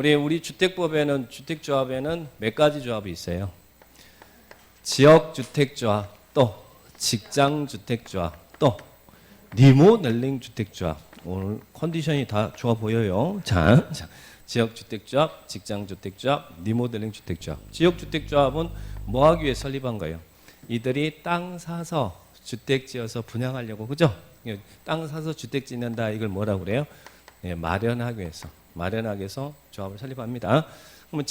우리 주택법에는 주택조합에는 몇 가지 조합이 있어요. 지역주택조합, 또 직장주택조합, 또 리모델링 주택조합. 오늘 컨디션이 다 좋아 보여요. 자, 지역주택조합, 직장주택조합, 리모델링 주택조합. 지역주택조합은 뭐 하기 위해 설립한 거예요? 이들이 땅 사서 주택 지어서 분양하려고, 그죠? 땅 사서 주택 짓는다, 이걸 뭐라고 그래요? 마련하기 위해서 조합을 설립합니다. 그러면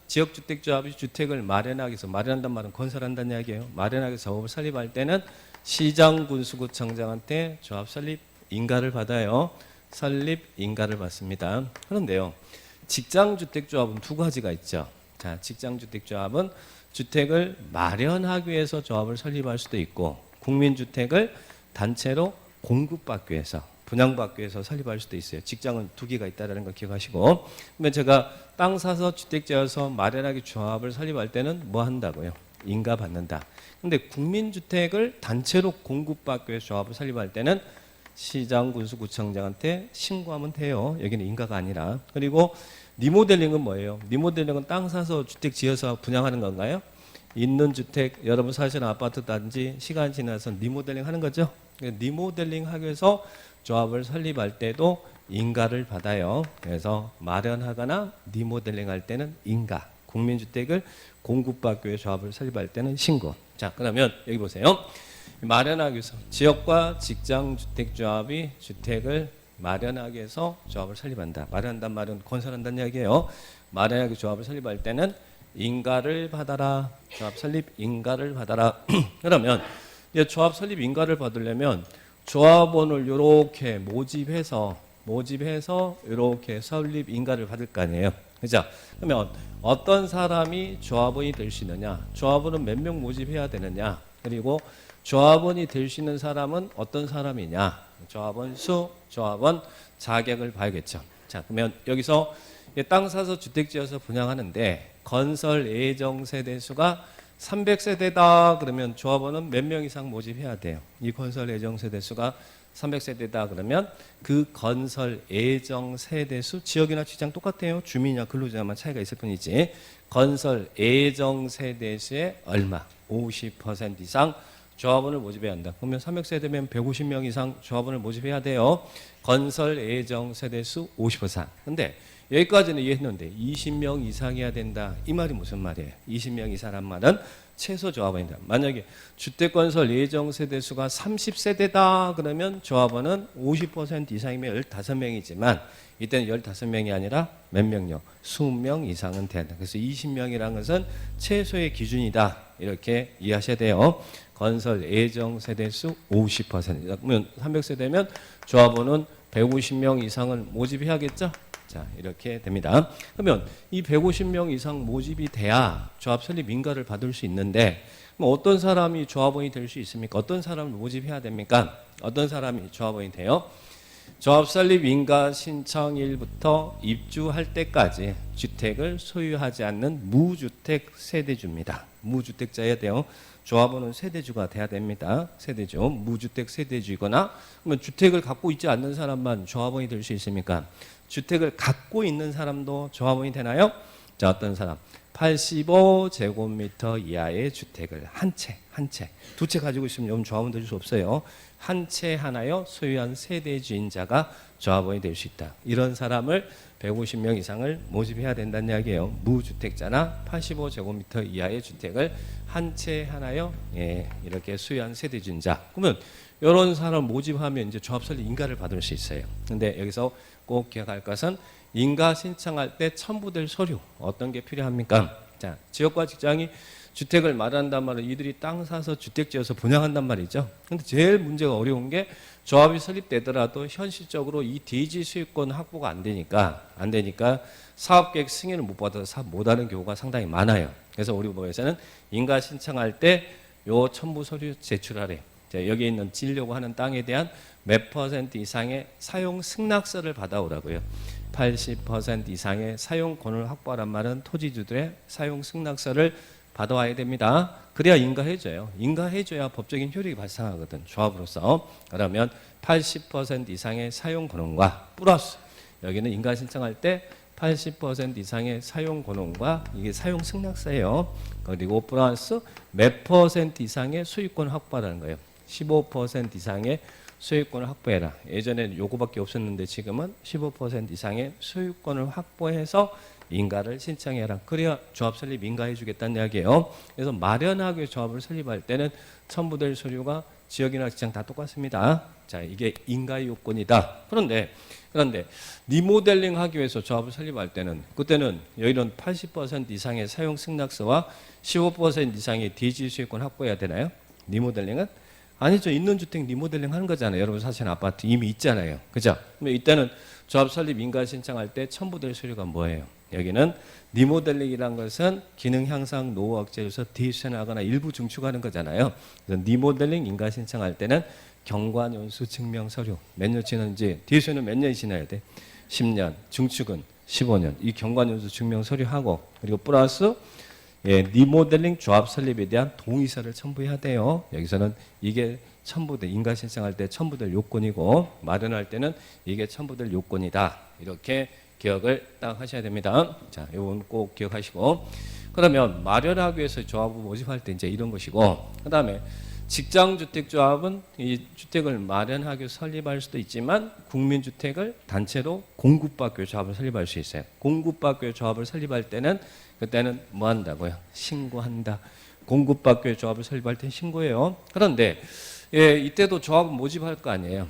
지역주택조합이 주택을 마련하기 위해서, 마련한다는 말은 건설한다는 이야기예요. 마련하기 위해서 조합을 설립할 때는 시장군수구청장한테 조합 설립 인가를 받아요. 설립 인가를 받습니다. 그런데요, 직장주택조합은 두 가지가 있죠. 자, 직장주택조합은 주택을 마련하기 위해서 조합을 설립할 수도 있고, 국민주택을 단체로 공급받기 위해서, 분양받기 위해서 설립할 수도 있어요. 직장은 두 개가 있다는 거 기억하시고. 그러면 제가 땅 사서 주택 지어서 마련하기 조합을 설립할 때는 뭐 한다고요? 인가 받는다. 근데 국민주택을 단체로 공급받기 위해서 조합을 설립할 때는 시장군수구청장한테 신고하면 돼요. 여기는 인가가 아니라. 그리고 리모델링은 뭐예요? 리모델링은 땅 사서 주택 지어서 분양하는 건가요? 있는 주택, 여러분 사시는 아파트 단지 시간 지나서 리모델링 하는 거죠. 리모델링 하기 위해서 조합을 설립할 때도 인가를 받아요. 그래서 마련하거나 리모델링 할 때는 인가, 국민주택을 공급받기 위해 조합을 설립할 때는 신고. 자, 그러면 여기 보세요. 마련하기 위해서 지역과 직장주택조합이 주택을 마련하기 위해서 조합을 설립한다. 마련한다는 말은 건설한다는 이야기예요. 마련하기 조합을 설립할 때는 인가를 받아라. 조합 설립 인가를 받아라. 그러면 이제 조합 설립 인가를 받으려면 조합원을 이렇게 모집해서 이렇게 설립 인가를 받을 거 아니에요. 그죠? 그러면 어떤 사람이 조합원이 될 수 있느냐? 조합원은 몇 명 모집해야 되느냐? 그리고 조합원이 될 수 있는 사람은 어떤 사람이냐? 조합원 수, 조합원 자격을 봐야겠죠. 자, 그러면 여기서 땅 사서 주택 지어서 분양하는데 건설 예정 세대 수가 300세대다 그러면 조합원은 몇 명 이상 모집해야 돼요. 이 건설 예정 세대 수가 300세대다 그러면 그 건설 예정 세대 수, 지역이나 직장 똑같아요. 주민이나 근로자만 차이가 있을 뿐이지. 건설 예정 세대 수의 얼마? 50% 이상 조합원을 모집해야 한다. 그러면 300세대면 150명 이상 조합원을 모집해야 돼요. 건설 예정 세대 수 50%. 근데 여기까지는 이해했는데 20명 이상이어야 된다. 이 말이 무슨 말이에요? 20명 이상란 말은 최소 조합원이다. 만약에 주택건설 예정 세대수가 30세대다 그러면 조합원은 50% 이상이면 15명이지만 이때는 15명이 아니라 몇 명요? 20명 이상은 돼야 된다. 그래서 20명이라는 것은 최소의 기준이다. 이렇게 이해하셔야 돼요. 건설 예정 세대수 50%. 그러면 300세대면 조합원은 150명 이상을 모집해야겠죠? 자, 이렇게 됩니다. 그러면 이 150명 이상 모집이 돼야 조합 설립 인가를 받을 수 있는데 그럼 어떤 사람이 조합원이 될 수 있습니까? 어떤 사람을 모집해야 됩니까? 어떤 사람이 조합원이 돼요? 조합 설립 인가 신청일부터 입주할 때까지 주택을 소유하지 않는 무주택 세대주입니다. 무주택자여야 돼요. 조합원은 세대주가 돼야 됩니다. 세대주, 무주택 세대주이거나 그러면 주택을 갖고 있지 않는 사람만 조합원이 될 수 있습니까? 주택을 갖고 있는 사람도 조합원이 되나요? 자, 어떤 사람? 85제곱미터 이하의 주택을 한 채, 두 채 가지고 있으면 조합원 될 수 없어요. 한 채 하나요 소유한 세대주인자가 조합원이 될 수 있다. 이런 사람을 150명 이상을 모집해야 된다는 이야기예요. 무주택자나 85제곱미터 이하의 주택을 한 채 하나요, 이렇게 소유한 세대주인자. 그러면 이런 사람 모집하면 이제 조합 설립 인가를 받을 수 있어요. 근데 여기서 꼭 기억할 것은 인가 신청할 때 첨부될 서류 어떤 게 필요합니까? 자, 지역과 직장이 주택을 마련한단 말은 이들이 땅 사서 주택 지어서 분양한단 말이죠. 근데 제일 문제가 어려운 게 조합이 설립되더라도 현실적으로 이 대지 수익권 확보가 안 되니까 사업계획 승인을 못 받아서 사업 못하는 경우가 상당히 많아요. 그래서 우리 법에서는 인가 신청할 때 요 첨부 서류 제출하래. 자, 여기 있는 지려고 하는 땅에 대한 몇 % 이상의 사용 승낙서를 받아오라고요. 80% 이상의 사용권을 확보하란 말은 토지주들의 사용 승낙서를 받아와야 됩니다. 그래야 인가해줘요. 인가해줘야 법적인 효력이 발생하거든. 조합으로서. 그러면 80% 이상의 사용권과 플러스 여기는 인가 신청할 때 80% 이상의 사용 권한과 이게 사용 승낙세예요. 그리고 플러스 몇 퍼센트 이상의 소유권 확보하라는 거예요. 15% 이상의 소유권을 확보해라. 예전에는 요거밖에 없었는데 지금은 15% 이상의 소유권을 확보해서 인가를 신청해라. 그래야 조합 설립 인가해 주겠다는 이야기예요. 그래서 마련하기 위해 조합을 설립할 때는 첨부될 서류가 지역이나 직장 다 똑같습니다. 자, 이게 인가 요건이다. 그런데 리모델링 하기 위해서 조합을 설립할 때는 그때는 여기는 80% 이상의 사용 승낙서와 15% 이상의 대지 수익권 확보해야 되나요? 리모델링은? 아니죠. 있는 주택 리모델링 하는 거잖아요. 여러분 사시는 아파트 이미 있잖아요. 그죠? 그럼 이때는 조합 설립 인가 신청할 때 첨부될 서류가 뭐예요? 여기는 리모델링이란 것은 기능 향상 노후 억제에서 대수하거나 일부 증축하는 거잖아요. 그래서 리모델링 인가 신청할 때는 경관연수 증명 서류 몇 년 지났는지 대수는 몇 년이 지나야 돼? 10년, 증축은 15년. 이 경관연수 증명 서류하고 그리고 플러스 리모델링 조합 설립에 대한 동의서를 첨부해야 돼요. 여기서는 이게 첨부될 인가 신청할 때 첨부될 요건이고 마련할 때는 이게 첨부될 요건이다. 이렇게 기억을 딱 하셔야 됩니다. 자, 이건 꼭 기억하시고 그러면 마련하기 위해서 조합을 모집할 때 이제 이런 것이고 그다음에 직장주택조합은 이 주택을 마련하기 위해서 설립할 수도 있지만 국민주택을 단체로 공급받기 위해 조합을 설립할 수 있어요. 공급받기 위해 조합을 설립할 때는 그때는 뭐 한다고요? 신고한다. 공급받기 위해 조합을 설립할 때는 신고해요. 그런데 이때도 조합은 모집할 거 아니에요.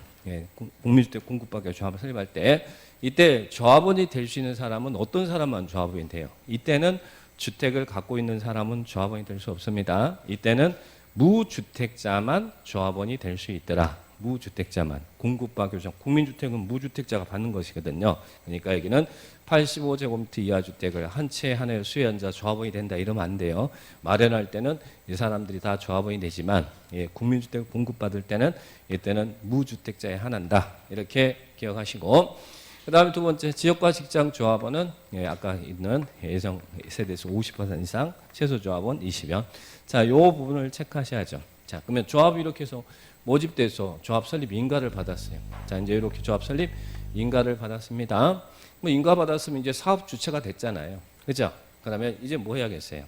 국민주택 공급받기 위해 조합을 설립할 때 이때 조합원이 될 수 있는 사람은 어떤 사람만 조합원이 돼요? 이때는 주택을 갖고 있는 사람은 조합원이 될 수 없습니다. 이때는 무주택자만 조합원이 될 수 있더라. 무주택자만. 공급받기 위해서 국민주택은 무주택자가 받는 것이거든요. 그러니까 여기는 85제곱미터 이하 주택을 한 채 한 해 수혜한 자 조합원이 된다 이러면 안 돼요. 마련할 때는 이 사람들이 다 조합원이 되지만 국민주택 공급받을 때는 이때는 무주택자에 한한다. 이렇게 기억하시고 그 다음에 두 번째 지역과 직장 조합원은 아까 있는 예정 세대수 50% 이상 최소 조합원 20명. 자, 이 부분을 체크하셔야죠. 자, 그러면 조합이 이렇게 해서 모집돼서 조합 설립 인가를 받았어요. 자, 이제 이렇게 조합 설립 인가를 받았습니다. 뭐 인가 받았으면 이제 사업 주체가 됐잖아요. 그죠? 그러면 이제 뭐 해야겠어요?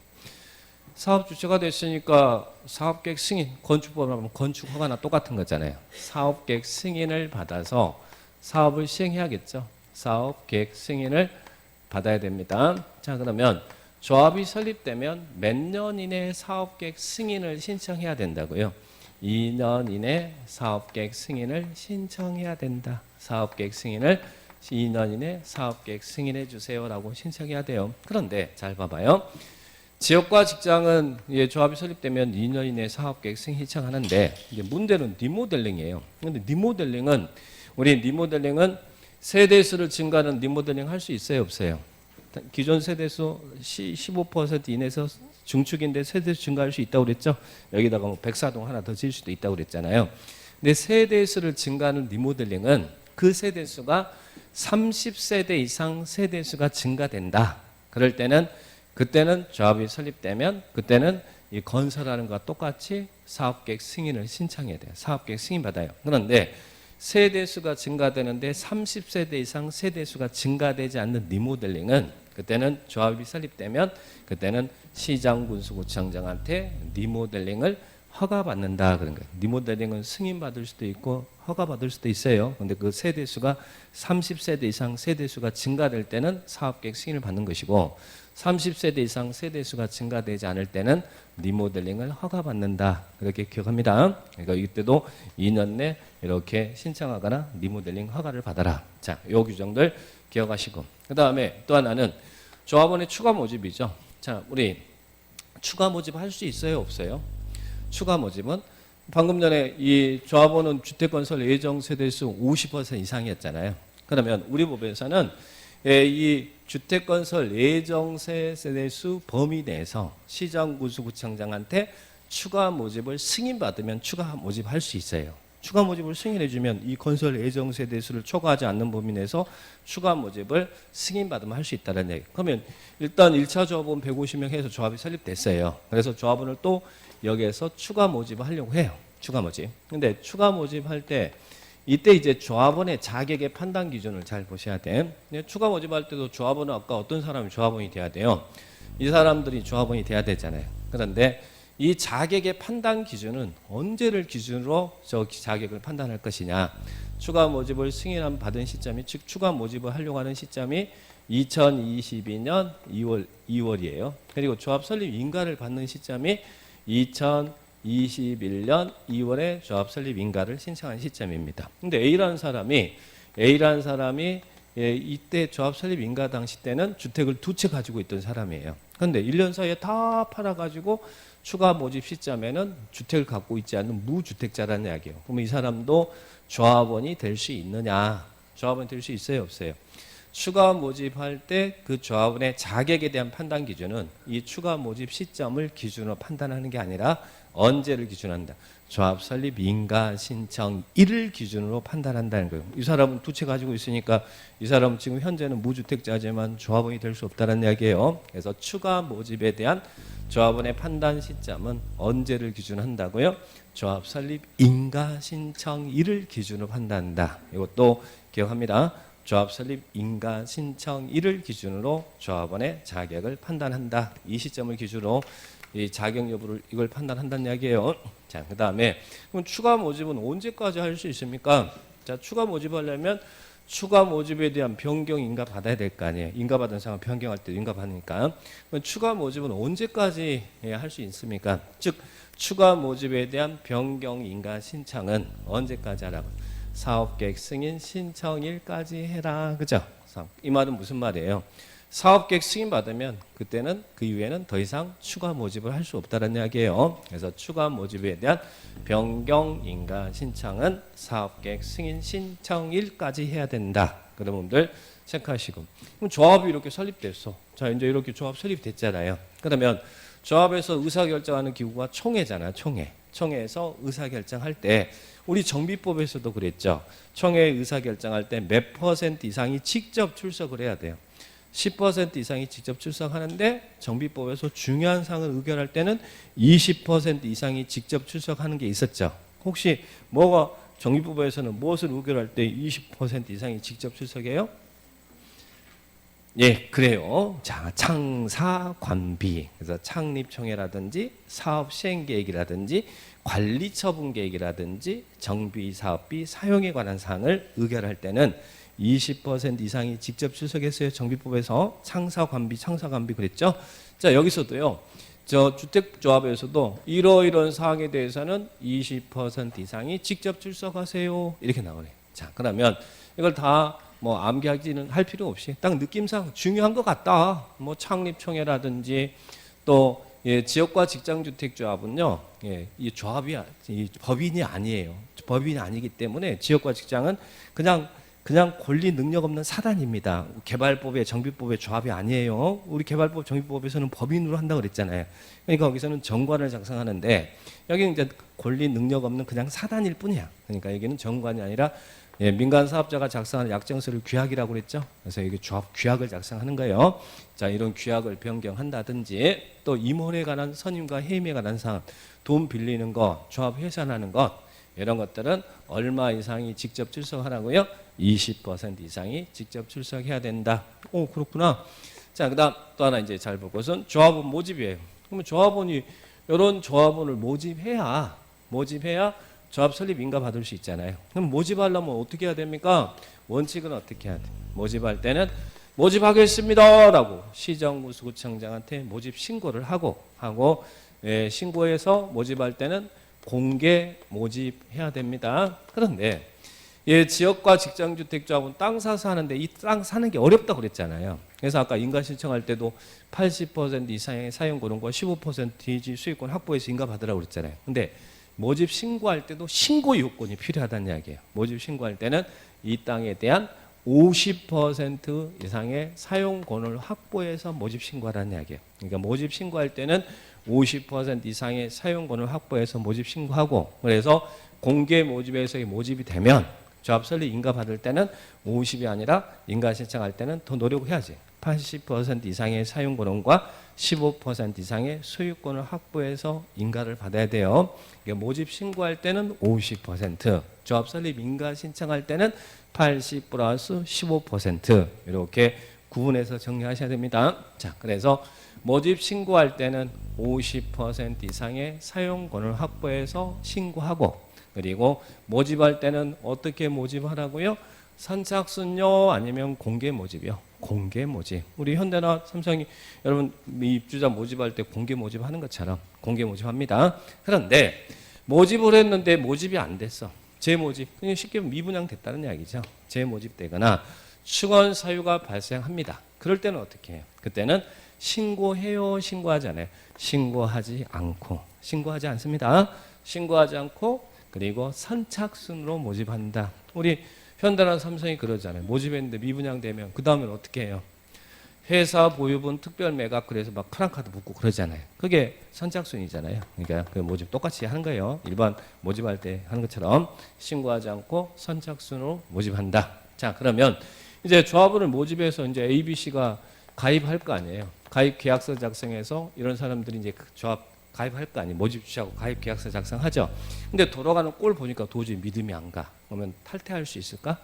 사업 주체가 됐으니까 사업계획 승인, 건축법을 하면 건축 허가나 똑같은 거잖아요. 사업계획 승인을 받아서 사업을 시행해야겠죠. 사업계획 승인을 받아야 됩니다. 자, 그러면 조합이 설립되면 몇 년 이내에 사업계획 승인을 신청해야 된다고요? 2년 이내 사업계획 승인을 신청해야 된다. 사업계획 승인을 2년 이내 사업계획 승인해 주세요라고 신청해야 돼요. 그런데 잘 봐봐요. 지역과 직장은 조합이 설립되면 2년 이내 사업계획 승인 신청하는데 이제 문제는 리모델링이에요. 그런데 리모델링은 세대수를 증가하는 리모델링 할 수 있어요, 없어요? 기존 세대수 15% 이내에서 중축인데 세대수 증가할 수 있다고 그랬죠? 여기다가 뭐 백사동 하나 더 지을 수도 있다고 그랬잖아요. 근데 세대수를 증가하는 리모델링은 그 세대수가 30세대 이상 세대수가 증가된다. 그럴 때는 그때는 조합이 설립되면 그때는 이 건설하는 것과 똑같이 사업계획 승인을 신청해야 돼요. 사업계획 승인 받아요. 그런데 세대수가 증가되는데 30세대 이상 세대수가 증가되지 않는 리모델링은 그때는 조합이 설립되면 그때는 시장군수구청장한테 리모델링을 허가받는다 그런 거예요. 리모델링은 승인받을 수도 있고 허가받을 수도 있어요. 그런데 그 세대수가 30세대 이상 세대수가 증가될 때는 사업계획 승인을 받는 것이고 30세대 이상 세대수가 증가되지 않을 때는 리모델링을 허가받는다. 그렇게 기억합니다. 그러니까 이때도 2년 내 이렇게 신청하거나 리모델링 허가를 받아라. 자, 요 규정들 기억하시고 그 다음에 또 하나는 조합원의 추가 모집이죠. 자, 우리 추가 모집 할 수 있어요, 없어요? 추가 모집은 방금 전에 이 조합원은 주택건설 예정 세대수 50% 이상이었잖아요. 그러면 우리 법에서는 이 주택건설 예정 세대수 범위 내에서 시장군수구청장한테 추가 모집을 승인받으면 추가 모집할 수 있어요. 추가 모집을 승인해주면 이 건설 예정 세대수를 초과하지 않는 범위 내에서 추가 모집을 승인받으면 할 수 있다는 얘기. 그러면 일단 1차 조합원 150명 해서 조합이 설립됐어요. 그래서 조합원을 또 여기에서 추가 모집을 하려고 해요. 추가 모집. 근데 추가 모집할 때 이때 이제 조합원의 자격의 판단 기준을 잘 보셔야 돼. 추가 모집할 때도 조합원은 아까 어떤 사람이 조합원이 돼야 돼요? 이 사람들이 조합원이 돼야 되잖아요. 그런데 이 자격의 판단 기준은 언제를 기준으로 저 자격을 판단할 것이냐? 추가 모집을 승인 받은 시점이, 즉 추가 모집을 하려고 하는 시점이 2022년 2월이에요. 그리고 조합 설립 인가를 받는 시점이 2021년 2월에 조합 설립 인가를 신청한 시점입니다. 근데 A라는 사람이 이때 조합 설립 인가 당시 때는 주택을 2채 가지고 있던 사람이에요. 그런데 1년 사이에 다 팔아가지고 추가 모집 시점에는 주택을 갖고 있지 않는 무주택자라는 이야기예요. 그러면 이 사람도 조합원이 될 수 있느냐? 조합원이 될 수 있어요, 없어요? 추가 모집할 때 그 조합원의 자격에 대한 판단 기준은 이 추가 모집 시점을 기준으로 판단하는 게 아니라 언제를 기준한다. 조합 설립 인가 신청 일을 기준으로 판단한다는 거예요. 이 사람은 2채 가지고 있으니까 이 사람은 지금 현재는 무주택자지만 조합원이 될 수 없다는 이야기예요. 그래서 추가 모집에 대한 조합원의 판단 시점은 언제를 기준한다고요? 조합 설립 인가 신청일을 기준으로 판단한다. 이것도 기억합니다. 조합 설립 인가 신청일을 기준으로 조합원의 자격을 판단한다. 이 시점을 기준으로 이 자격 여부를 이걸 판단한다는 이야기예요. 자, 그다음에 그럼 추가 모집은 언제까지 할 수 있습니까? 자, 추가 모집하려면 추가 모집에 대한 변경 인가 받아야 될 거 아니에요. 인가 받은 사람 변경할 때 인가 받으니까. 그럼 추가 모집은 언제까지 할 수 있습니까? 즉 추가 모집에 대한 변경 인가 신청은 언제까지 하라고? 사업계획 승인 신청일까지 해라. 그죠? 이 말은 무슨 말이에요? 사업계획 승인 받으면 그때는 그 이후에는 더 이상 추가 모집을 할 수 없다는 이야기예요. 그래서 추가 모집에 대한 변경 인가 신청은 사업계획 승인 신청일까지 해야 된다. 그런 분들 체크하시고. 그럼 조합이 이렇게 설립됐어. 자, 이제 이렇게 조합 설립됐잖아요. 그러면 조합에서 의사결정하는 기구가 총회잖아요. 총회에서 의사결정할 때 우리 정비법에서도 그랬죠. 총회 의사결정할 때 몇 % 이상이 직접 출석을 해야 돼요. 10% 이상이 직접 출석하는데 정비법에서 중요한 사항을 의결할 때는 20% 이상이 직접 출석하는 게 있었죠. 혹시 뭐가 정비법에서는 무엇을 의결할 때 20% 이상이 직접 출석해요? 예, 그래요. 자, 창사 관비. 그래서 창립총회라든지 사업 시행 계획이라든지 관리 처분 계획이라든지 정비 사업비 사용에 관한 사항을 의결할 때는 20% 이상이 직접 출석했어요. 정비법에서 창사 관비 그랬죠. 자, 여기서도요. 저 주택조합에서도 이러이러한 사항에 대해서는 20% 이상이 직접 출석하세요. 이렇게 나오네요. 자, 그러면 이걸 다 뭐 암기하지는 할 필요 없이 딱 느낌상 중요한 것 같다. 뭐 창립총회라든지 또 예, 지역과 직장주택조합은요, 예, 이 조합이 이 법인이 아니에요. 법인이 아니기 때문에 지역과 직장은 그냥 권리 능력 없는 사단입니다. 개발법의 정비법의 조합이 아니에요. 우리 개발법 정비법에서는 법인으로 한다고 그랬잖아요. 그러니까 거기서는 정관을 작성하는데 여기는 이제 권리 능력 없는 그냥 사단일 뿐이야. 그러니까 여기는 정관이 아니라 예, 민간 사업자가 작성하는 약정서를 규약이라고 그랬죠. 그래서 이게 조합 규약을 작성하는 거예요. 자, 이런 규약을 변경한다든지 또 임원에 관한 선임과 해임에 관한 사항, 돈 빌리는 것, 조합 해산하는 것 이런 것들은 얼마 이상이 직접 출석하라고요? 20% 이상이 직접 출석해야 된다. 오, 그렇구나. 자, 그다음 또 하나 이제 잘 볼 것은 조합원 모집이에요. 그러면 조합원이 이런 조합원을 모집해야 조합 설립 인가 받을 수 있잖아요. 그럼 모집하려면 어떻게 해야 됩니까? 원칙은 어떻게 해야 돼? 모집할 때는 모집하겠습니다라고 시정구청장한테 모집 신고를 하고 예, 신고해서 모집할 때는 공개 모집해야 됩니다. 그런데 예, 지역과 직장주택조합은 땅 사서 하는데 이 땅 사는 게 어렵다고 그랬잖아요. 그래서 아까 인가 신청할 때도 80% 이상의 사용권과 15% 대지 수익권 확보해서 인가 받으라고 그랬잖아요. 근데 모집 신고할 때도 신고 요건이 필요하다는 이야기예요. 모집 신고할 때는 이 땅에 대한 50% 이상의 사용권을 확보해서 모집 신고하라는 이야기예요. 그러니까 모집 신고할 때는 50% 이상의 사용권을 확보해서 모집 신고하고 그래서 공개 모집에서 모집이 되면 조합 설립 인가 받을 때는 50이 아니라 인가 신청할 때는 더 노력해야지. 80% 이상의 사용권과 15% 이상의 소유권을 확보해서 인가를 받아야 돼요. 모집 신고할 때는 50%, 조합 설립 인가 신청할 때는 80 플러스 15% 이렇게 구분해서 정리하셔야 됩니다. 자, 그래서 모집 신고할 때는 50% 이상의 사용권을 확보해서 신고하고, 그리고 모집할 때는 어떻게 모집하라고요? 선착순요 아니면 공개 모집이요? 공개 모집. 우리 현대나 삼성이 여러분 입주자 모집할 때 공개 모집하는 것처럼 공개 모집합니다. 그런데 모집을 했는데 모집이 안 됐어. 재모집. 그냥 쉽게 미분양 됐다는 이야기죠. 재모집되거나 축원 사유가 발생합니다. 그럴 때는 어떻게 해요? 그때는 신고해요, 신고하지 않아요? 신고하지 않고, 신고하지 않습니다. 신고하지 않고, 그리고 선착순으로 모집한다. 우리 현대나 삼성이 그러잖아요. 모집했는데 미분양되면 그 다음엔 어떻게 해요? 회사 보유분 특별 매각, 그래서 막 프랑카드 붙고 그러잖아요. 그게 선착순이잖아요. 그러니까 그 모집 똑같이 하는 거예요. 일반 모집할 때 하는 것처럼 신고하지 않고 선착순으로 모집한다. 자, 그러면 이제 조합원을 모집해서 이제 ABC가 가입할 거 아니에요. 가입 계약서 작성해서 이런 사람들이 이제 조합 가입할 거 아니에요. 모집 주시하고 가입 계약서 작성하죠. 근데 돌아가는 꼴 보니까 도저히 믿음이 안 가. 그러면 탈퇴할 수 있을까?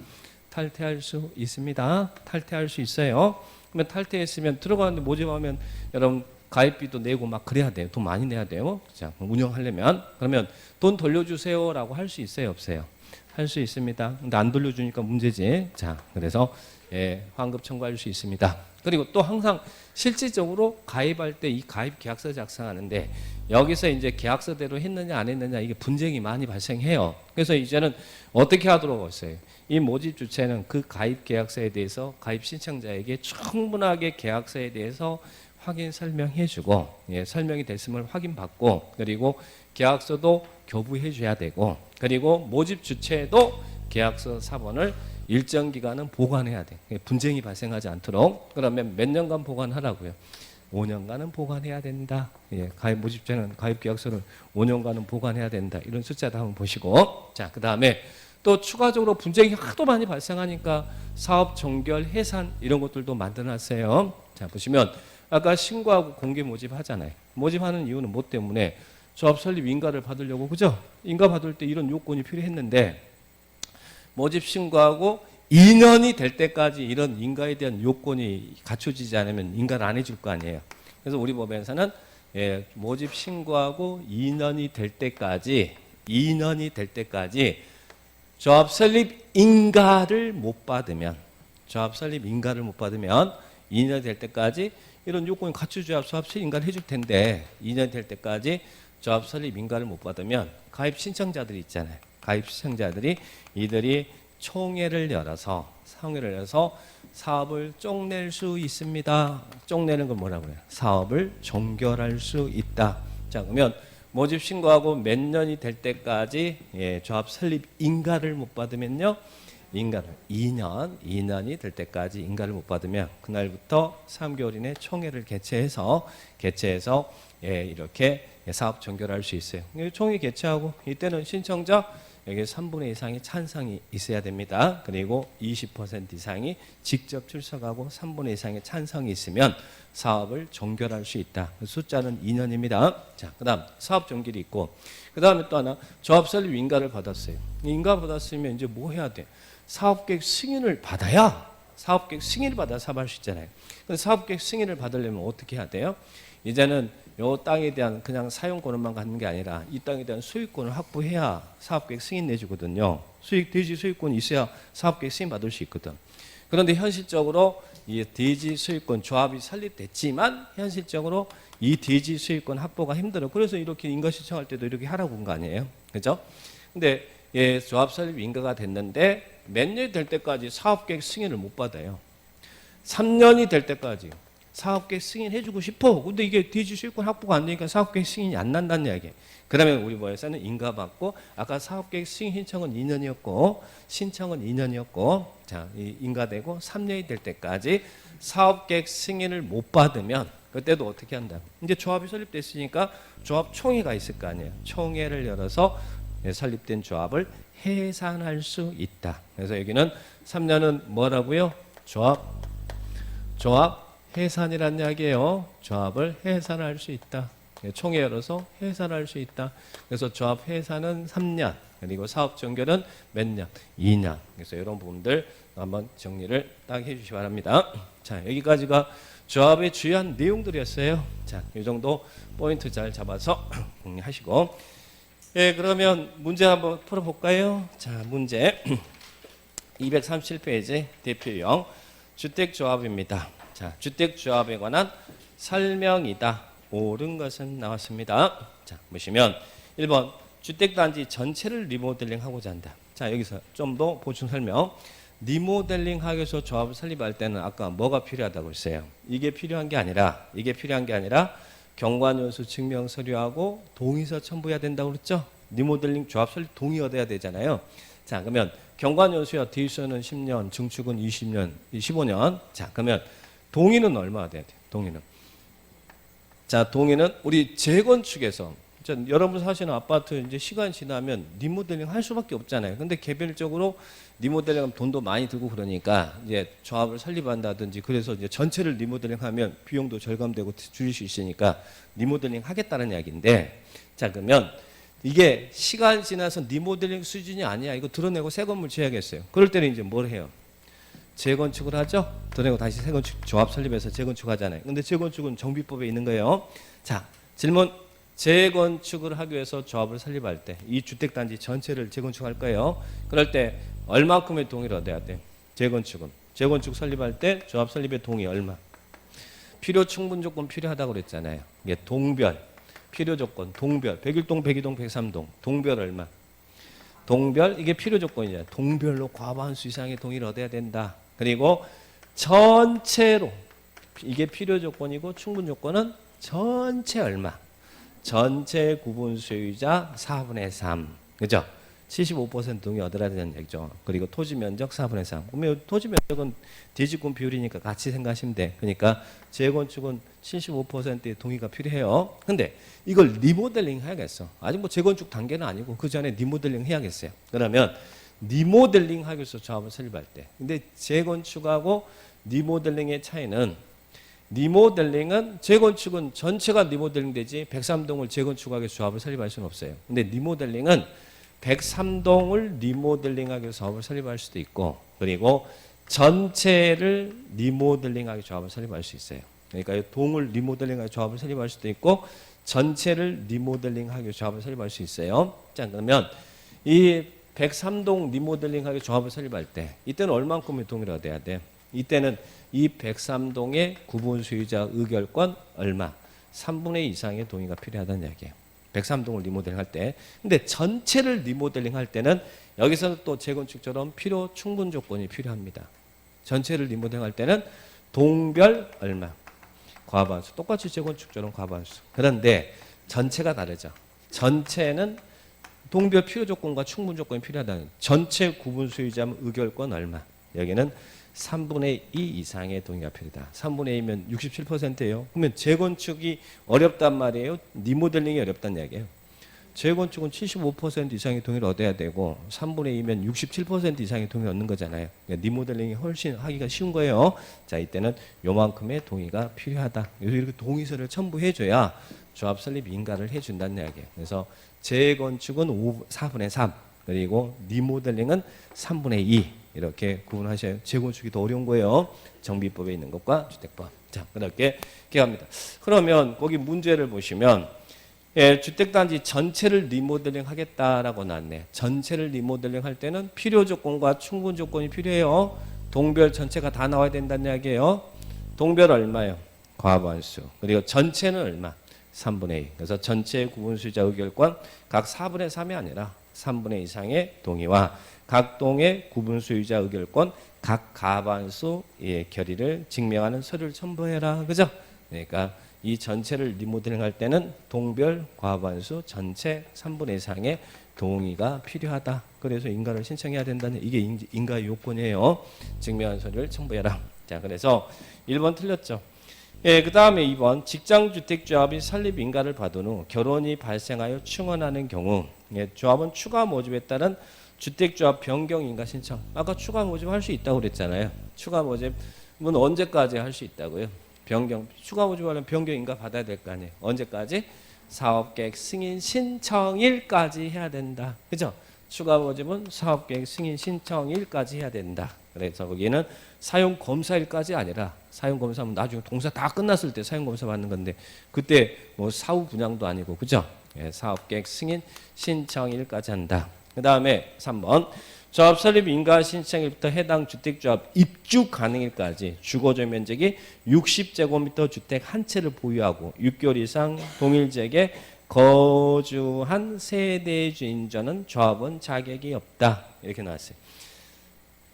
탈퇴할 수 있습니다. 탈퇴할 수 있어요. 그러면 탈퇴했으면 들어가는데 모집하면 여러분 가입비도 내고 막 그래야 돼요. 돈 많이 내야 돼요. 자, 운영하려면. 그러면 돈 돌려주세요라고 할 수 있어요, 없어요? 할 수 있습니다. 근데 안 돌려주니까 문제지. 자, 그래서 환급 청구할 수 있습니다. 그리고 또 항상 실질적으로 가입할 때 이 가입 계약서 작성하는데 여기서 이제 계약서대로 했느냐 안 했느냐 이게 분쟁이 많이 발생해요. 그래서 이제는 어떻게 하도록 했어요? 이 모집 주체는 그 가입 계약서에 대해서 가입 신청자에게 충분하게 계약서에 대해서 확인 설명해주고, 설명이 됐음을 확인받고, 그리고 계약서도 교부해줘야 되고, 그리고 모집 주체도 계약서 사본을 일정 기간은 보관해야 돼. 분쟁이 발생하지 않도록. 그러면 몇 년간 보관하라고요? 5년간은 보관해야 된다. 가입 모집자는 가입 계약서를 5년간은 보관해야 된다. 이런 숫자도 한번 보시고. 자, 그 다음에 또 추가적으로 분쟁이 하도 많이 발생하니까 사업 종결, 해산 이런 것들도 만들어놨어요. 자, 보시면 아까 신고하고 공개 모집하잖아요. 모집하는 이유는 뭐 때문에? 조합 설립 인가를 받으려고, 그죠? 인가 받을 때 이런 요건이 필요했는데 모집 신고하고 2년이 될 때까지 이런 인가에 대한 요건이 갖춰지지 않으면 인가를 안 해줄 거 아니에요. 그래서 우리 법에서는 모집 신고하고 2년이 될 때까지 조합 설립 인가를 못 받으면 2년 될 때까지 이런 요건이 갖춰줘야 조합 설립 인가를 해줄 텐데 2년 될 때까지 조합 설립 인가를 못 받으면 가입 신청자들이 있잖아요. 가입 신청자들이 이들이 총회를 열어서 사업을 쪽낼 수 있습니다. 쪽내는 건 뭐라고 해요? 사업을 종결할 수 있다. 자, 그러면 모집 신고하고 몇 년이 될 때까지 조합 설립 인가를 못 받으면요. 인가를 2년이 될 때까지 인가를 못 받으면 그날부터 3개월 이내 총회를 개최해서 이렇게 사업 종결할 수 있어요. 총회 개최하고 이때는 신청자 여기 3분의 2 이상의 찬성이 있어야 됩니다. 그리고 20% 이상이 직접 출석하고 3분의 2 이상의 찬성이 있으면 사업을 종결할 수 있다. 숫자는 2년입니다. 자, 그다음 사업 종결이 있고, 그다음에 또 하나 조합 설립 인가를 받았어요. 인가 받았으면 이제 뭐 해야 돼? 사업계획 승인을 받아야 사업할 수 있잖아요. 근데 사업계획 승인을 받으려면 어떻게 해야 돼요? 이제는 요 땅에 대한 그냥 사용권만 갖는 게 아니라 이 땅에 대한 소유권을 확보해야 사업계획 승인 내주거든요. 대지 소유권이 있어야 사업계획 승인 받을 수 있거든. 그런데 현실적으로 이 대지 소유권 조합이 설립됐지만 현실적으로 이 대지 소유권 확보가 힘들어. 그래서 이렇게 인가 신청할 때도 이렇게 하라고 한 거 아니에요. 그죠? 근데 조합 설립 인가가 됐는데 몇 년이 될 때까지 사업계획 승인을 못 받아요. 3년이 될 때까지. 사업계획 승인해주고 싶어. 근데 이게 대지 소유권 확보가 안 되니까 사업계획 승인이 안 난다는 이야기예요. 그러면 우리 법에서는 인가받고 아까 사업계획 승인 신청은 2년이었고 자, 인가되고 3년이 될 때까지 사업계획 승인을 못 받으면 그때도 어떻게 한다? 이제 조합이 설립됐으니까 조합 총회가 있을 거 아니에요. 총회를 열어서 설립된 조합을 해산할 수 있다. 그래서 여기는 3년은 뭐라고요? 조합 해산이란 이야기예요. 조합을 해산할 수 있다. 총회 열어서 해산할 수 있다. 그래서 조합 해산은 3년, 그리고 사업 종결은 몇 년? 2년. 그래서 이런 부분들 한번 정리를 딱 해주시기 바랍니다. 자, 여기까지가 조합의 주요한 내용들이었어요. 자, 이 정도 포인트 잘 잡아서 정리하시고, 예, 그러면 문제 한번 풀어볼까요? 자, 문제 237페이지 대표형 주택조합입니다. 자, 주택조합에 관한 설명이다. 옳은 것은 나왔습니다. 자, 보시면 1번 주택단지 전체를 리모델링 하고자 한다. 자, 여기서 좀 더 보충 설명. 리모델링 하기 위해서 조합을 설립할 때는 아까 뭐가 필요하다고 했어요? 이게 필요한 게 아니라 경관연수 증명 서류하고 동의서 첨부해야 된다고 그랬죠? 리모델링 조합 설립 동의 얻어야 되잖아요. 자, 그러면 경관연수야 대유수는 10년, 증축은 20년, 15년. 자, 그러면 동의는 얼마나 돼야 돼요? 동의는. 자, 동의는 우리 재건축에서 여러분 사시는 아파트 이제 시간 지나면 리모델링 할 수밖에 없잖아요. 근데 개별적으로 리모델링하면 돈도 많이 들고 그러니까 이제 조합을 설립한다든지 그래서 이제 전체를 리모델링하면 비용도 절감되고 줄일 수 있으니까 리모델링 하겠다는 이야기인데, 자, 그러면 이게 시간 지나서 리모델링 수준이 아니야. 이거 드러내고 새 건물 지어야겠어요. 그럴 때는 이제 뭘 해요? 재건축을 하죠. 드러내고 다시 새 건축 조합 설립해서 재건축하잖아요. 근데 재건축은 정비법에 있는 거예요. 자, 질문. 재건축을 하기 위해서 조합을 설립할 때 이 주택단지 전체를 재건축할 거예요. 그럴 때 얼마큼의 동의를 얻어야 돼? 재건축 설립할 때 조합 설립의 동의 얼마? 필요 충분 조건 필요하다고 그랬잖아요. 이게 동별 필요 조건, 동별 101동, 102동, 103동 동별 얼마? 동별 이게 필요 조건이잖아요. 동별로 과반수 이상의 동의를 얻어야 된다. 그리고 전체로 이게 필요 조건이고 충분 조건은 전체 얼마? 전체 구분 소유자 4분의 3. 그죠? 75% 동의 얻어야 되는 얘기죠. 그리고 토지 면적 4분의 3. 그러면 토지 면적은 대지권 비율이니까 같이 생각하시면 돼. 그러니까 재건축은 75%의 동의가 필요해요. 근데 이걸 리모델링 해야겠어. 아직 뭐 재건축 단계는 아니고 그 전에 리모델링 해야겠어요. 그러면 리모델링 하기 위해서 조합을 설립할 때. 근데 재건축하고 리모델링의 차이는, 리모델링은 재건축은 전체가 리모델링 되지 103동을 재건축하기 위해서 조합을 설립할 수는 없어요. 근데 리모델링은 103동을 리모델링하기 위해서 조합을 설립할 수도 있고, 그리고 전체를 리모델링하기 위해서 조합을 설립할 수 있어요. 그러니까 이 동을 리모델링하기 위해서 조합을 설립할 수도 있고 전체를 리모델링하기 위해서 조합을 설립할 수 있어요. 자, 그러면 이 103동 리모델링하기 위해서 조합을 설립할 때 이때는 얼만큼의 동의를 얻어야 돼? 이때는 이 103동의 구분 소유자 의결권 얼마? 3분의 2 이상의 동의가 필요하다는 이야기예요. 103동을 리모델링 할 때. 근데 전체를 리모델링 할 때는 여기서는 또 재건축처럼 필요 충분 조건이 필요합니다. 전체를 리모델링 할 때는 동별 얼마? 과반수. 똑같이 재건축처럼 과반수. 그런데 전체가 다르죠. 전체는 동별 필요 조건과 충분 조건이 필요하다는, 전체 구분 소유자 의결권 얼마? 여기는 3분의 2 이상의 동의가 필요하다. 3분의 2면 67%예요. 그러면 재건축이 어렵단 말이에요? 리모델링이 어렵다는 이야기예요. 재건축은 75% 이상의 동의를 얻어야 되고 3분의 2면 67% 이상의 동의를 얻는 거잖아요. 그러니까 리모델링이 훨씬 하기가 쉬운 거예요. 자, 이때는 요만큼의 동의가 필요하다. 이렇게 동의서를 첨부해줘야 조합 설립 인가를 해준다는 이야기예요. 그래서 재건축은 4분의 3, 그리고 리모델링은 3분의 2 이렇게 구분하셔요. 재건축이 더 어려운 거예요. 정비법에 있는 것과 주택법. 자, 그렇게 기억합니다. 그러면 거기 문제를 보시면, 예, 주택단지 전체를 리모델링 하겠다라고 나왔네. 전체를 리모델링 할 때는 필요 조건과 충분 조건이 필요해요. 동별 전체가 다 나와야 된다는 이야기예요. 동별 얼마요? 과반수. 그리고 전체는 얼마? 3분의 2. 그래서 전체 구분수자 의결권 각 4분의 3이 아니라 3분의 2 이상의 동의와 각 동의 구분 소유자 의결권 각 과반수의 결의를 증명하는 서류를 첨부해라. 그죠? 그러니까 이 전체를 리모델링 할 때는 동별 과반수 전체 3분의 2 이상의 동의가 필요하다. 그래서 인가를 신청해야 된다는, 이게 인가 요건이에요. 증명한 서류를 첨부해라. 자, 그래서 1번 틀렸죠. 예, 그 다음에 2번 직장주택조합이 설립 인가를 받은 후 결혼이 발생하여 충원하는 경우 예, 조합은 추가 모집에 따른 주택조합 변경 인가 신청. 아까 추가 모집할 수 있다고 그랬잖아요. 추가 모집은 언제까지 할 수 있다고요? 변경 추가 모집하려면 변경 인가 받아야 될 거 아니에요. 언제까지? 사업계획 승인 신청일까지 해야 된다. 그죠? 추가 모집은 사업계획 승인 신청일까지 해야 된다. 그래서 거기는 사용검사일까지 아니라 사용검사는 나중에 동사 다 끝났을 때 사용검사 받는 건데 그때 뭐 사후 분양도 아니고 그죠? 예, 사업계획 승인 신청일까지 한다. 그 다음에 3번 조합 설립 인가 신청일부터 해당 주택조합 입주 가능일까지 주거적 면적이 60제곱미터 주택 한 채를 보유하고 6개월 이상 동일지역에 거주한 세대주인자는 조합은 자격이 없다. 이렇게 나왔어요.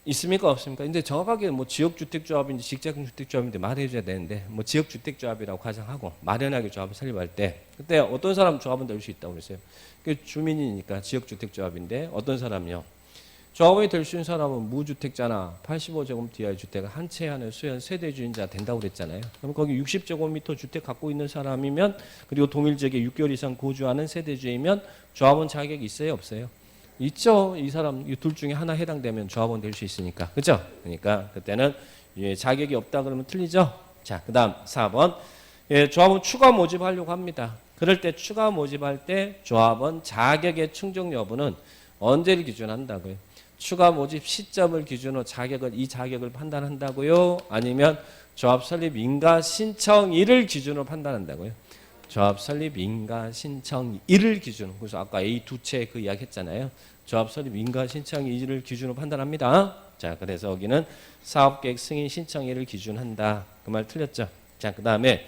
있습니까 없습니까? 근데 정확하게 뭐 지역주택조합인지 직장주택조합인지 말해줘야 되는데 뭐 지역주택조합이라고 가정하고 마련하게 조합을 설립할 때 그때 어떤 사람 조합은 될 수 있다고 그랬어요. 그 주민이니까 지역주택조합인데 어떤 사람이요? 조합원이 될 수 있는 사람은 무주택자나 85제곱미터 이하의 주택을 한 채 안에 수연 세대주인자 된다고 그랬잖아요. 그럼 거기 60제곱미터 주택 갖고 있는 사람이면 그리고 동일지역에 6개월 이상 거주하는 세대주이면 조합원 자격이 있어요 없어요? 있죠. 이 사람 이 둘 중에 하나 해당되면 조합원 될 수 있으니까. 그렇죠? 그러니까 그때는 예, 자격이 없다 그러면 틀리죠. 자, 그다음 4번. 예, 조합원 추가 모집하려고 합니다. 그럴 때 추가 모집할 때 조합원 자격의 충족 여부는 언제를 기준한다고요? 추가 모집 시점을 기준으로 이 자격을 판단한다고요? 아니면 조합 설립 인가 신청일을 기준으로 판단한다고요? 조합 설립 인가 신청일을 기준으로. 그래서 아까 A 두 채 그 이야기 했잖아요. 조합 설립 인가 신청일을 기준으로 판단합니다. 자, 그래서 여기는 사업계획 승인 신청일을 기준한다. 그 말 틀렸죠? 자, 그 다음에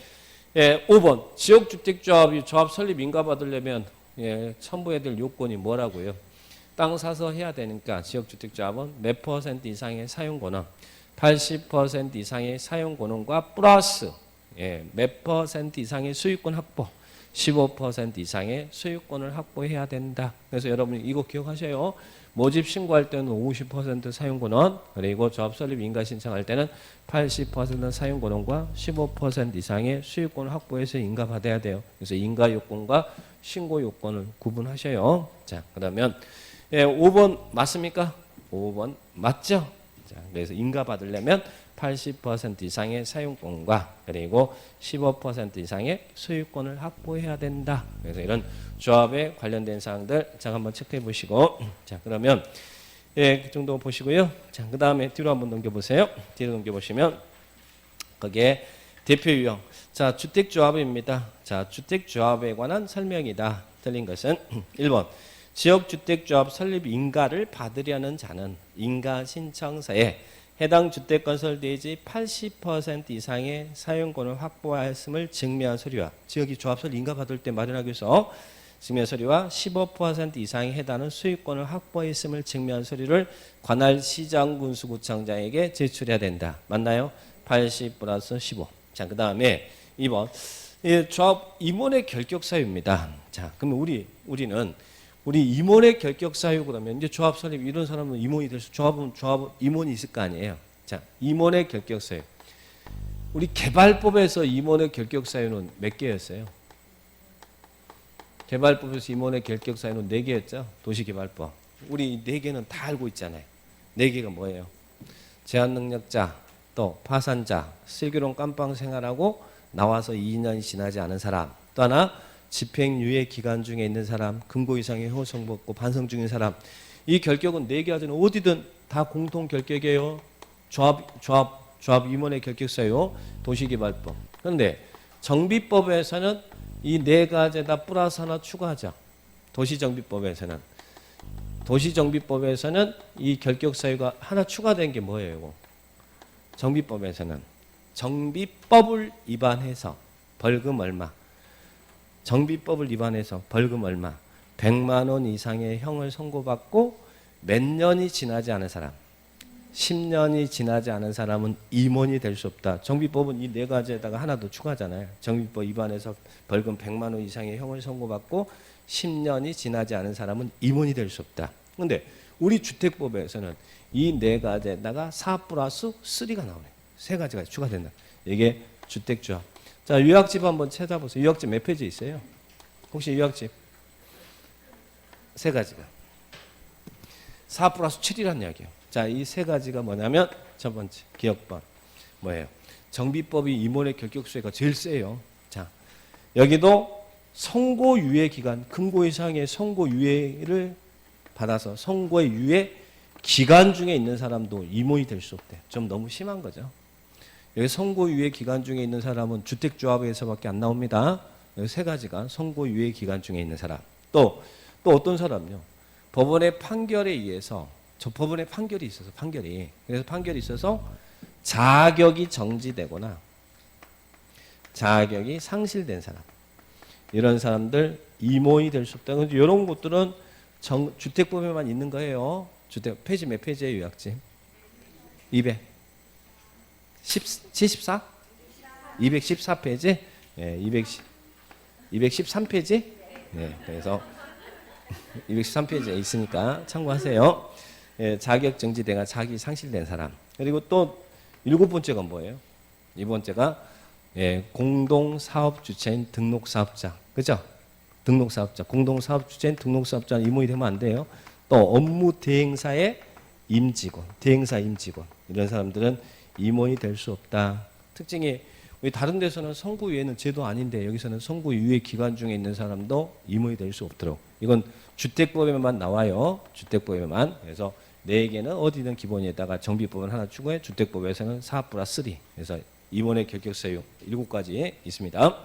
예, 5번 지역주택조합이 조합 설립 인가 받으려면 예, 첨부해야 될 요건이 뭐라고요? 땅 사서 해야 되니까 지역주택조합은 몇 % 이상의 사용권은 80% 이상의 사용권과 플러스 예, 몇 % 이상의 소유권 확보 15% 이상의 소유권을 확보해야 된다. 그래서 여러분 이거 기억하셔요. 모집 신고할 때는 50% 사용권원 그리고 조합 설립 인가 신청할 때는 80% 사용권원과 15% 이상의 소유권을 확보해서 인가 받아야 돼요. 그래서 인가 요건과 신고 요건을 구분하셔요. 자, 그러면 예, 5번 맞습니까? 5번 맞죠? 자, 그래서 인가 받으려면 80% 이상의 사용권과 그리고 15% 이상의 소유권을 확보해야 된다. 그래서 이런 조합에 관련된 사항들 자 한번 체크해 보시고 자 그러면 예, 그 정도 보시고요. 자, 그 다음에 뒤로 한번 넘겨보세요. 뒤로 넘겨보시면 거기에 대표 유형 자 주택조합입니다. 자 주택조합에 관한 설명이다. 틀린 것은 1번 지역주택조합 설립 인가를 받으려는 자는 인가 신청서에 해당 주택건설대지 80% 이상의 사용권을 확보하였음을 증명한 서류와 지역이 조합 설립 인가 받을 때 마련하기 위해서 증명 서류와 15% 이상에 해당하는 소유권을 확보했음을 증명한 서류를 관할 시장군수구청장에게 제출해야 된다. 맞나요? 80 플러스 15. 자, 그 다음에 2번 예, 조합 임원의 결격 사유입니다. 자, 그러면 우리는 임원의 결격 사유 그러면 이제 조합 설립 이런 사람은 임원이 될 수 조합은 임원이 있을 거 아니에요. 자, 임원의 결격 사유. 우리 개발법에서 임원의 결격 사유는 몇 개였어요? 개발법에서 임원의 결격 사유는 4개였죠. 도시개발법. 우리 4개는 다 알고 있잖아요. 4개가 뭐예요? 제한 능력자, 또 파산자, 슬기로운 깜빵 생활하고 나와서 2년이 지나지 않은 사람. 또 하나 집행유예 기간 중에 있는 사람, 금고 이상의 효성 받고 반성 중인 사람. 이 결격은 4개 하잖아요. 어디든 다 공통 결격이에요. 조합 임원의 결격 사유, 도시개발법. 그런데 정비법에서는 이 4가지에다 플러스 하나 추가하죠. 도시정비법에서는 이 결격 사유가 하나 추가된 게 뭐예요? 이거? 정비법에서는 정비법을 위반해서 벌금 얼마? 정비법을 위반해서 벌금 얼마? 100만 원 이상의 형을 선고받고 몇 년이 지나지 않은 사람, 10년이 지나지 않은 사람은 임원이 될 수 없다. 정비법은 이 4가지에다가 하나 더 추가하잖아요. 정비법 위반해서 벌금 100만 원 이상의 형을 선고받고 10년이 지나지 않은 사람은 임원이 될 수 없다. 그런데 우리 주택법에서는 이 4가지에다가 4 플러스 3가 나오네요. 3가지가 추가된다. 이게 주택조합. 자, 요약집 한번 찾아보세요. 요약집 몇 페이지 있어요? 혹시 요약집? 세 가지가. 4 플러스 7이라는 이야기예요. 자, 이 세 가지가 뭐냐면 첫 번째 기억번 뭐예요? 정비법이 임원의 결격수혜가 제일 세요. 자, 여기도 선고유예 기간, 금고 이상의 선고유예를 받아서 선고의 유예 기간 중에 있는 사람도 임원이 될 수 없대. 좀 너무 심한 거죠. 여기 선고유예 기간 중에 있는 사람은 주택조합에서밖에 안 나옵니다. 여기 세 가지가 선고유예 기간 중에 있는 사람. 또 어떤 사람요? 법원의 판결에 의해서 저 법원의 판결이 있어서 그래서 판결이 있어서 자격이 정지되거나 자격이 상실된 사람, 이런 사람들 임원이 될 수 없다. 이런 것들은 주택법에만 있는 거예요. 주택 페이지 몇 페이지의 요약집? 274? 214페이지? 예, 213페이지? 네, 그래서 213페이지에 있으니까 참고하세요. 예, 자격 정지되거나 자기 상실된 사람. 그리고 또 일곱 번째가 뭐예요? 이번 번째가 공동사업주체인 등록사업자. 그죠? 등록사업자. 공동사업주체인 등록사업자 임원이 되면 안 돼요. 또 업무 대행사의 임직원, 대행사 임직원. 이런 사람들은 임원이 될 수 없다. 특징이 우리 다른 데서는 선고유예는 제도 아닌데 여기서는 선고유예 기간 중에 있는 사람도 임원이 될 수 없도록. 이건 주택법에만 나와요. 주택법에만. 그래서 4개는 어디든 기본에다가 정비법은 하나 추가해 주택법에서는 4 플러스 3. 그래서 임원의 결격사유 7가지 있습니다.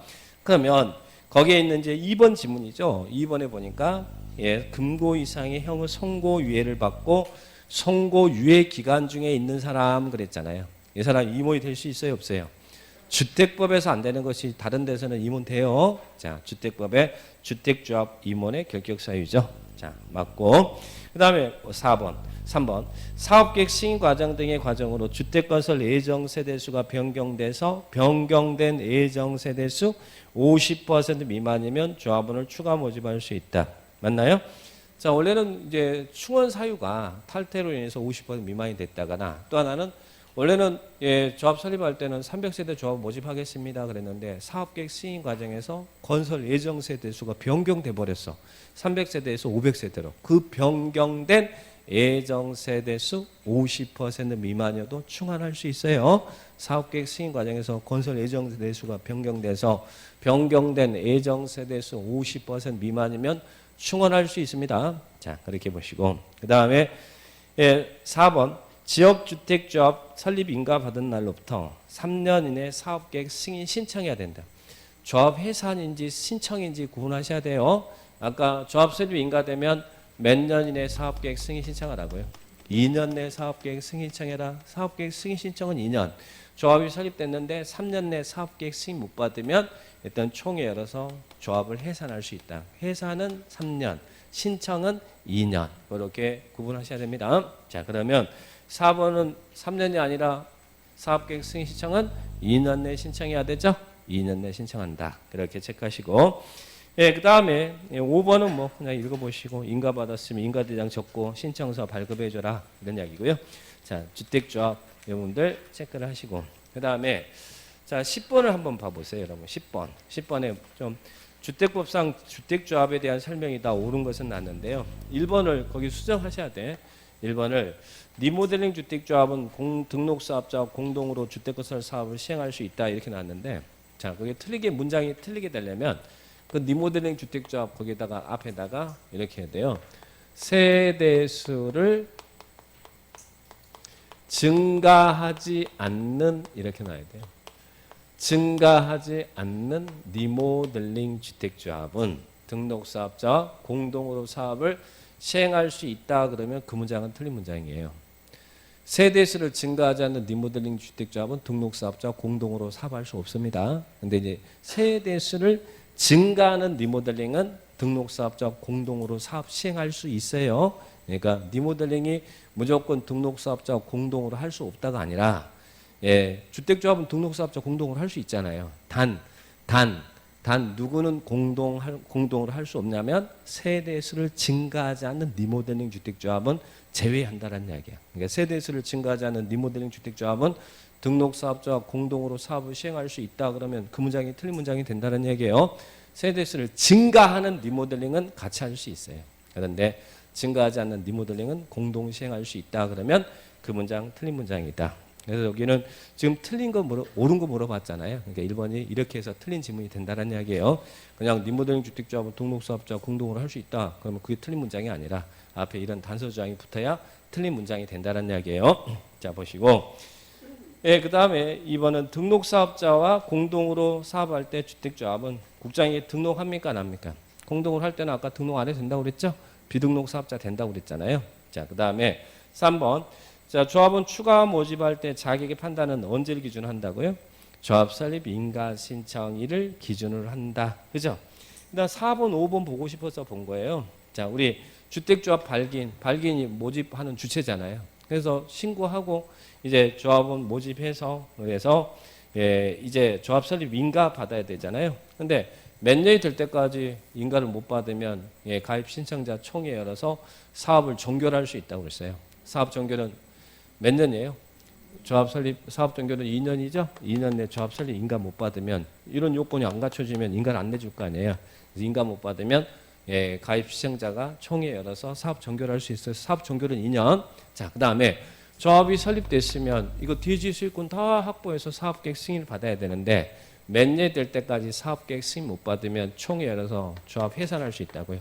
그러면 거기에 있는 이제 2번 지문이죠. 2번에 보니까 금고 이상의 형의 선고유예를 받고 선고유예 기간 중에 있는 사람 그랬잖아요. 이 사람 임원이 될 수 있어요, 없어요? 주택법에서 안 되는 것이 다른 데서는 임원 돼요. 자, 주택법의 주택조합 임원의 결격사유죠. 자, 맞고. 그다음에 4번, 3번 사업계획 승인 과정 등의 과정으로 주택건설 예정 세대수가 변경돼서 변경된 예정 세대수 50% 미만이면 조합원을 추가 모집할 수 있다. 맞나요? 자, 원래는 이제 충원 사유가 탈퇴로 인해서 50% 미만이 됐다거나 또 하나는 원래는 조합 설립할 때는 300세대 조합 모집하겠습니다 그랬는데 사업계획 승인 과정에서 건설 예정 세대수가 변경돼 버렸어. 300세대에서 500세대로. 그 변경된 예정 세대수 50% 미만이어도 충원할 수 있어요. 사업계획 승인 과정에서 건설 예정 세대수가 변경돼서 변경된 예정 세대수 50% 미만이면 충원할 수 있습니다. 자, 그렇게 보시고 그 다음에 4번 지역주택조합 설립 인가 받은 날로부터 3년 이내 사업계획 승인 신청해야 된다. 조합 해산인지 신청인지 구분하셔야 돼요. 아까 조합 설립 인가되면 몇 년 이내 사업계획 승인 신청하라고요? 2년 내 사업계획 승인 신청해라. 사업계획 승인 신청은 2년. 조합이 설립됐는데 3년 내 사업계획 승인 못 받으면 일단 총회 열어서 조합을 해산할 수 있다. 해산은 3년, 신청은 2년. 이렇게 구분하셔야 됩니다. 자, 그러면 4번은 3년이 아니라 사업계획 승인 신청은 2년 내 신청해야 되죠? 2년 내 신청한다. 그렇게 체크하시고 그 다음에 5번은 뭐 그냥 읽어보시고 인가받았으면 인가대장 적고 신청서 발급해줘라 이런 이야기고요. 자, 주택조합 여러분들 체크를 하시고 그 다음에 자 10번을 한번 봐보세요. 여러분 10번에 좀 주택법상 주택조합에 대한 설명이 다 옳은 것은 났는데요. 1번을 거기 수정하셔야 돼. 1번을 리모델링 주택조합은 등록사업자와 공동으로 주택건설 사업을 시행할 수 있다 이렇게 나왔는데 자 그게 문장이 틀리게 되려면 그 리모델링 주택조합 거기다가 앞에다가 이렇게 해야 돼요. 세대수를 증가하지 않는 이렇게 놔야 돼요. 증가하지 않는 리모델링 주택조합은 등록사업자와 공동으로 사업을 시행할 수 있다 그러면 그 문장은 틀린 문장이에요. 세대수를 증가하지 않는 리모델링 주택조합은 등록사업자와 공동으로 사업할 수 없습니다. 근데 이제 세대수를 증가하는 리모델링은 등록사업자와 공동으로 사업 시행할 수 있어요. 그러니까 리모델링이 무조건 등록사업자와 공동으로 할 수 없다가 아니라 주택조합은 등록사업자 공동으로 할 수 있잖아요. 단 단 누구는 공동으로 할 수 없냐면 세대수를 증가하지 않는 리모델링 주택조합은 제외한다는 이야기야. 그러니까 세대수를 증가하지 않는 리모델링 주택조합은 등록사업자와 공동으로 사업을 시행할 수 있다 그러면 그 문장이 틀린 문장이 된다는 얘기예요. 세대수를 증가하는 리모델링은 같이 할 수 있어요. 그런데 증가하지 않는 리모델링은 공동 시행할 수 있다 그러면 그 문장 틀린 문장이다. 그래서 여기는 지금 틀린 거 옳은 거 물어봤잖아요. 그러니까 1번이 이렇게 해서 틀린 지문이 된다는 이야기예요. 그냥 리모델링 주택조합은 등록사업자 공동으로 할 수 있다. 그러면 그게 틀린 문장이 아니라 앞에 이런 단서조항이 붙어야 틀린 문장이 된다는 이야기예요. 자 보시고 예, 그 다음에 2번은 등록사업자와 공동으로 사업할 때 주택조합은 국장이 등록합니까 안 합니까? 공동으로 할 때는 아까 등록 안 해도 된다고 그랬죠? 비등록 사업자 된다고 그랬잖아요. 자, 그 다음에 3번 자, 조합은 추가 모집할 때 자격의 판단은 언제를 기준으로 한다고요? 조합 설립 인가 신청일을 기준으로 한다. 그죠? 그다음 4번, 5번 보고 싶어서 본 거예요. 자, 우리 주택조합 발기인이 모집하는 주체잖아요. 그래서 신고하고 이제 조합원 모집해서 그래서 예, 이제 조합 설립 인가 받아야 되잖아요. 근데 몇 년이 될 때까지 인가를 못 받으면 예, 가입 신청자 총회 열어서 사업을 종결할 수 있다고 그랬어요. 사업 종결은 몇 년이에요? 조합 설립 사업 종결은 2년이죠. 2년 내 조합 설립 인가 못 받으면 이런 요건이 안 갖춰지면 인가를 안 내줄 거 아니에요. 그래서 인가 못 받으면 예, 가입 신청자가 총회 열어서 사업 종결할 수 있어요. 사업 종결은 2년. 자, 그다음에 조합이 설립됐으면 이거 대지 수익권 다 확보해서 사업계획 승인을 받아야 되는데 몇 년 될 때까지 사업계획 승인 못 받으면 총회 열어서 조합 해산할 수 있다고요.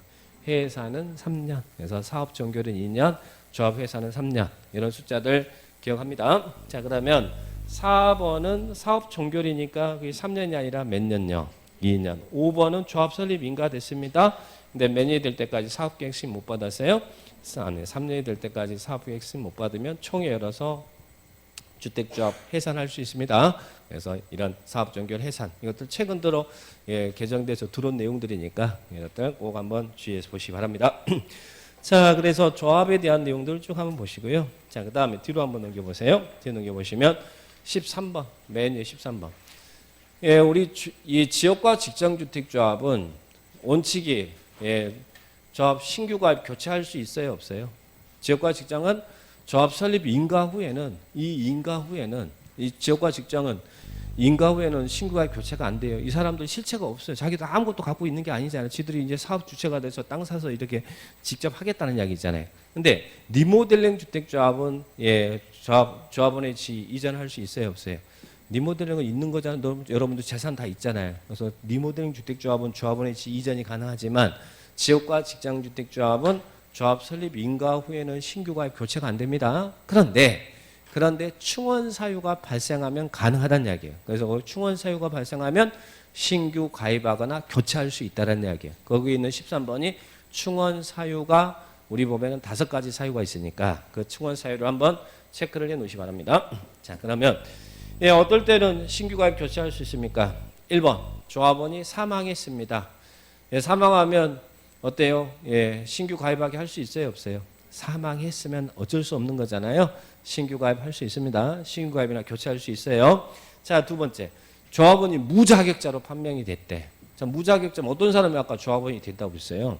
해산은 3년. 그래서 사업 종결은 2년, 조합 해산은 3년. 이런 숫자들 기억합니다. 자, 그러면 4번은 사업 종결이니까 그게 3년이 아니라 몇 년요? 2년. 5번은 조합 설립 인가됐습니다. 근데 몇 년이 될 때까지 사업계획 승인 못 받았어요? 3년이 될 때까지 사업계획 승인 못 받으면 총회 열어서 주택조합 해산할 수 있습니다. 그래서 이런 사업 종결 해산 이것들 최근 들어 예, 개정돼서 들어온 내용들이니까 이것들 꼭 한번 주의해서 보시기 바랍니다. 자, 그래서 조합에 대한 내용들을 쭉 한번 보시고요. 자, 그 다음에 뒤로 한번 넘겨보세요. 뒤로 넘겨보시면 13번 맨 위에 13번 예, 우리 이 지역과 직장주택조합은 원칙이 예, 조합 신규 가입 교체할 수 있어요 없어요? 지역과 직장은 조합 설립 인가 후에는 이 지역과 직장은 인가 후에는 신규 가입 교체가 안 돼요. 이 사람들 실체가 없어요. 자기도 아무것도 갖고 있는 게 아니잖아요. 지들이 이제 사업 주체가 돼서 땅 사서 이렇게 직접 하겠다는 이야기잖아요. 근데 리모델링 주택조합은 예, 조합원의 지 이전할 수 있어요 없어요? 리모델링은 있는 거잖아요. 여러분들 재산 다 있잖아요. 그래서 리모델링 주택조합은 조합원의 지 이전이 가능하지만 지역과 직장주택조합은 조합 설립 인가 후에는 신규 가입 교체가 안 됩니다. 그런데 충원 사유가 발생하면 가능하다는 이야기예요. 그래서 충원 사유가 발생하면 신규 가입하거나 교체할 수 있다는 이야기예요. 거기에 있는 13번이 충원 사유가 우리 법에는 5가지 사유가 있으니까 그 충원 사유를 한번 체크를 해 놓으시기 바랍니다. 자, 그러면 예, 어떨 때는 신규 가입 교체할 수 있습니까? 1번 조합원이 사망했습니다. 예, 사망하면 어때요? 예, 신규 가입하게 할 수 있어요 없어요? 사망했으면 어쩔 수 없는 거잖아요. 신규 가입할 수 있습니다. 신규 가입이나 교체할 수 있어요. 자, 두 번째 조합원이 무자격자로 판명이 됐대. 자, 무자격자면 어떤 사람이 아까 조합원이 됐다고 했어요?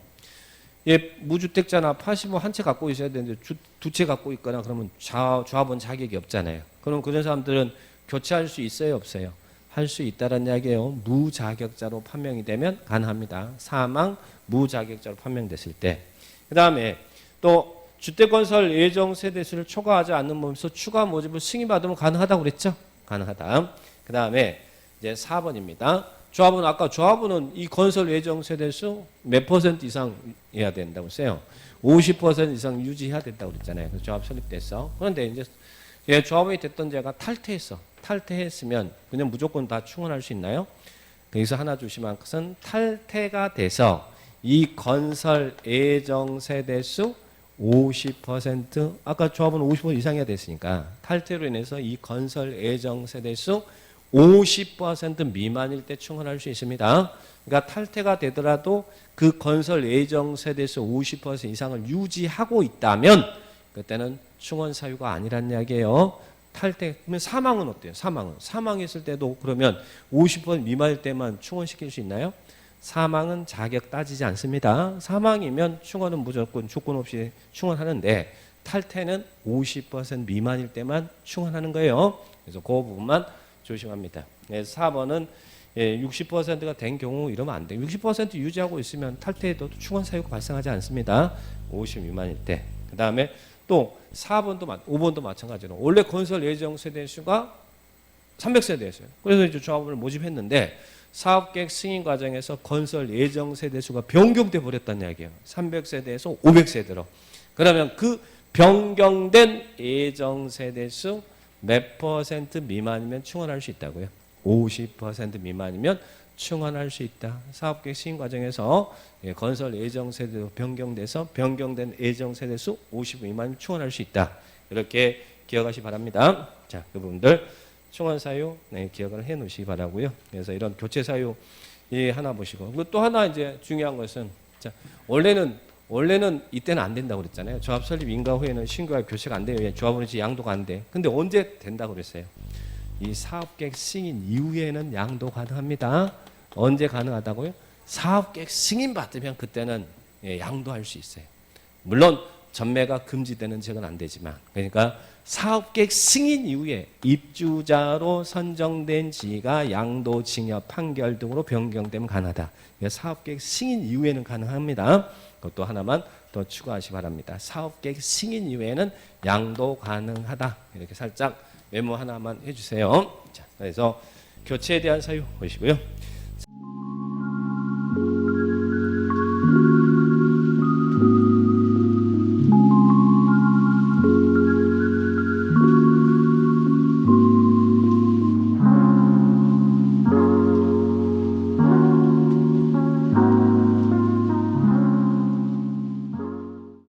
예, 무주택자나 파시모 한 채 갖고 있어야 되는데 두 채 갖고 있거나 그러면 조합원 자격이 없잖아요. 그럼 그런 사람들은 교체할 수 있어요 없어요? 할 수 있다는 이야기예요. 무자격자로 판명이 되면 가능합니다. 사망 무자격자로 판명됐을 때. 그 다음에 또 주택건설 예정 세대수를 초과하지 않는 범위에서 추가 모집을 승인받으면 가능하다고 그랬죠? 가능하다. 그 다음에 이제 4번입니다. 조합은 아까 조합은 이 건설 예정 세대수 몇 % 이상 해야 된다고 했어요? 50% 이상 유지해야 된다고 그랬잖아요. 그래서 조합 설립됐어. 그런데 이제 예, 조합원이 됐던 자가 탈퇴했으면 그냥 무조건 다 충원할 수 있나요? 여기서 하나 조심할 것은 탈퇴가 돼서 이 건설 예정 세대수 50% 아까 조합은 50% 이상이야 됐으니까 탈퇴로 인해서 이 건설 예정 세대수 50% 미만일 때 충원할 수 있습니다. 그러니까 탈퇴가 되더라도 그 건설 예정 세대수 50% 이상을 유지하고 있다면 그때는 충원 사유가 아니란 이야기예요. 탈퇴면 사망은 어때요? 사망했을 때도 그러면 50% 미만일 때만 충원시킬 수 있나요? 사망은 자격 따지지 않습니다. 사망이면 충원은 무조건 조건 없이 충원하는데 탈퇴는 50% 미만일 때만 충원하는 거예요. 그래서 그 부분만 조심합니다. 4번은 60%가 된 경우 이러면 안 돼요. 60% 유지하고 있으면 탈퇴해도 충원 사유가 발생하지 않습니다. 50 미만일 때. 그 다음에 또 4번도 5번도 마찬가지로 원래 건설 예정 세대 수가 300세대였어요. 그래서 이제 조합원을 모집했는데 사업계획 승인 과정에서 건설 예정 세대 수가 변경돼 버렸다는 이야기예요. 300세대에서 500세대로. 그러면 그 변경된 예정 세대 수 몇 퍼센트 미만이면 충원할 수 있다고요? 50% 미만이면 충원할 수 있다. 사업계획 승인 과정에서 건설 예정 세대로 변경돼서 변경된 예정 세대 수 50 미만이면 충원할 수 있다. 이렇게 기억하시 바랍니다. 자, 그 부분들 충원 사유 기억을 해 놓으시기 바라고요. 그래서 이런 교체 사유 하나 보시고 그리고 또 하나 이제 중요한 것은 자, 원래는 이때는 안 된다고 그랬잖아요. 조합 설립 인가 후에는 신고와 교체가 안 돼요. 왜? 조합원이 양도가 안 돼. 근데 언제 된다고 그랬어요? 이 사업계획 승인 이후에는 양도 가능합니다. 언제 가능하다고요? 사업계획 승인 받으면 그때는 양도할 수 있어요. 물론 전매가 금지되는 지역은 안 되지만 그러니까 사업계획 승인 이후에 입주자로 선정된 지가 양도, 징역, 판결 등으로 변경되면 가능하다. 사업계획 승인 이후에는 가능합니다. 그것도 하나만 더 추가하시 바랍니다. 사업계획 승인 이후에는 양도 가능하다. 이렇게 살짝 메모 하나만 해주세요. 자, 그래서 교체에 대한 사유 보시고요.